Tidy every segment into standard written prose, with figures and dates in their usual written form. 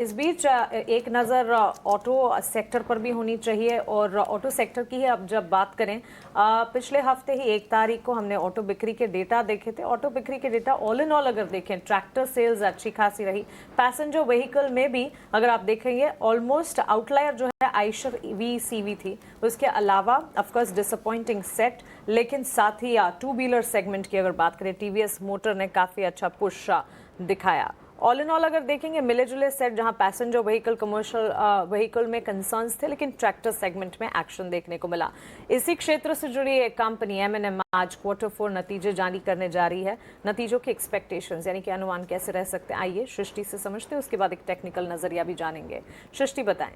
इस बीच एक नज़र ऑटो सेक्टर पर भी होनी चाहिए और ऑटो सेक्टर की ही अब जब बात करें, पिछले हफ्ते ही 1 तारीख को हमने ऑटो बिक्री के डेटा देखे थे। ऑटो बिक्री के डेटा ऑल इन ऑल अगर देखें, ट्रैक्टर सेल्स अच्छी खासी रही। पैसेंजर व्हीकल में भी अगर आप देखेंगे, ऑलमोस्ट आउटलायर जो है आयशर VCV थी। उसके अलावा ऑफकोर्स डिसअपॉइंटिंग सेट, लेकिन साथ ही टू व्हीलर सेगमेंट की अगर बात करें, TVS मोटर ने काफ़ी अच्छा पुश दिखाया। ऑल इन ऑल अगर देखेंगे, मिले जुले सेट, जहां पैसेंजर व्हीकल, कमर्शियल व्हीकल में कंसर्न्स थे, लेकिन ट्रैक्टर सेगमेंट में एक्शन देखने को मिला। इसी क्षेत्र से जुड़ी एक कंपनी M&M आज Q4 नतीजे जारी करने जा रही है। नतीजों के एक्सपेक्टेशंस यानी कि अनुमान कैसे रह सकते हैं, आइए सृष्टि से समझते हैं, उसके बाद एक टेक्निकल नजरिया भी जानेंगे। सृष्टि, बताएं।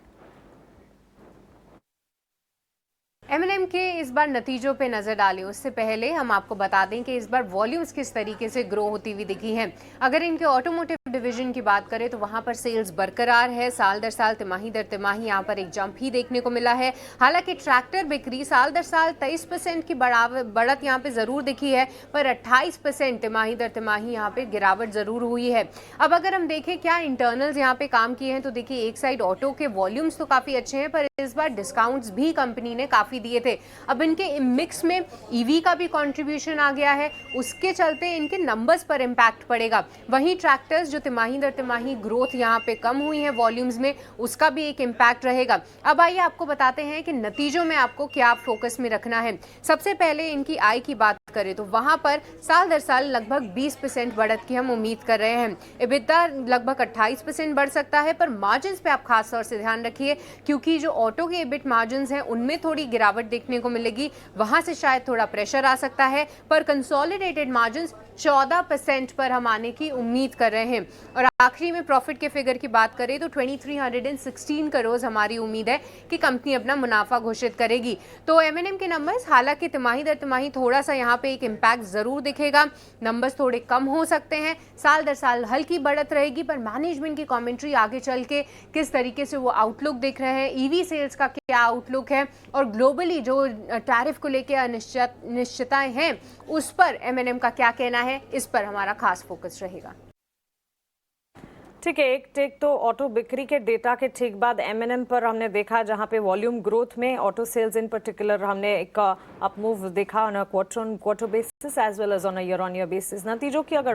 M&M के इस बार नतीजों पे नजर डालें उससे पहले हम आपको बता दें कि इस बार वॉल्यूम्स किस तरीके से ग्रो होती हुई दिखी हैं। अगर इनके ऑटोमोटिव डिवीजन की बात करें तो वहां पर सेल्स बरकरार है। साल दर साल, तिमाही दर तिमाही यहाँ पर एक जंप ही देखने को मिला है। हालांकि ट्रैक्टर बिक्री साल दर साल 23% की बढ़त यहाँ पे जरूर दिखी है, पर 28% तिमाही दर तिमाही यहाँ पे गिरावट जरूर हुई है। अब अगर हम देखें क्या इंटरनल्स यहाँ पे काम किए हैं, तो देखिए एक साइड ऑटो के वॉल्यूम्स तो काफी अच्छे हैं, पर इस बार डिस्काउंट्स भी कंपनी ने काफी दिए थे। अब इनके मिक्स में ईवी का भी कंट्रीब्यूशन आ गया है, उसके चलते इनके नंबर्स पर इंपैक्ट पड़ेगा। वहीं ट्रैक्टर्स जो तिमाही दर तिमाही ग्रोथ यहाँ पे कम हुई है वॉल्यूम्स में, उसका भी एक इंपैक्ट रहेगा। अब आइए आपको बताते हैं कि नतीजों में आपको क्या फोकस में रखना है। सबसे पहले इनकी आय की बात करें तो वहां पर साल दर साल लगभग 20% बढ़त की हम उम्मीद कर रहे हैं। EBITDA लगभग 28% बढ़ सकता है, पर मार्जिन्स पे आप खास तौर से ध्यान रखिए, क्योंकि जो ऑटो के EBIT मार्जिन्स हैं उनमें थोड़ी गिरावट देखने को मिलेगी, वहां से शायद थोड़ा प्रेशर आ सकता है। पर कंसोलिडेटेड मार्जिन्स 14% पर हम आने की उम्मीद कर रहे हैं। और आखिरी में प्रॉफिट के फिगर की बात करें तो 2316 करोड़ हमारी उम्मीद है कि कंपनी अपना मुनाफा घोषित करेगी। तो M&M के नंबर्स, हालांकि तिमाही दर तिमाही थोड़ा सा यहाँ पे एक इम्पैक्ट जरूर दिखेगा, नंबर्स थोड़े कम हो सकते हैं, साल दर साल हल्की बढ़त रहेगी, पर मैनेजमेंट की कमेंट्री आगे चल के किस तरीके से वो आउटलुक देख रहे हैं, ईवी सेल्स का क्या आउटलुक है, और ग्लोबली जो टैरिफ को लेकर अनिश्चितताएं हैं उस पर M&M का क्या कहना है, इस पर हमारा खास फोकस रहेगा। ठीक है, एक टेक तो ऑटो बिक्री के डेटा के ठीक बाद M&M पर हमने देखा, जहां पे वॉल्यूम ग्रोथ में ऑटो सेल्स इन पर्टिकुलर हमने एक अप मूव देखा on a quarter on quarter basis as well as on a year on year basis. नतीजों की अगर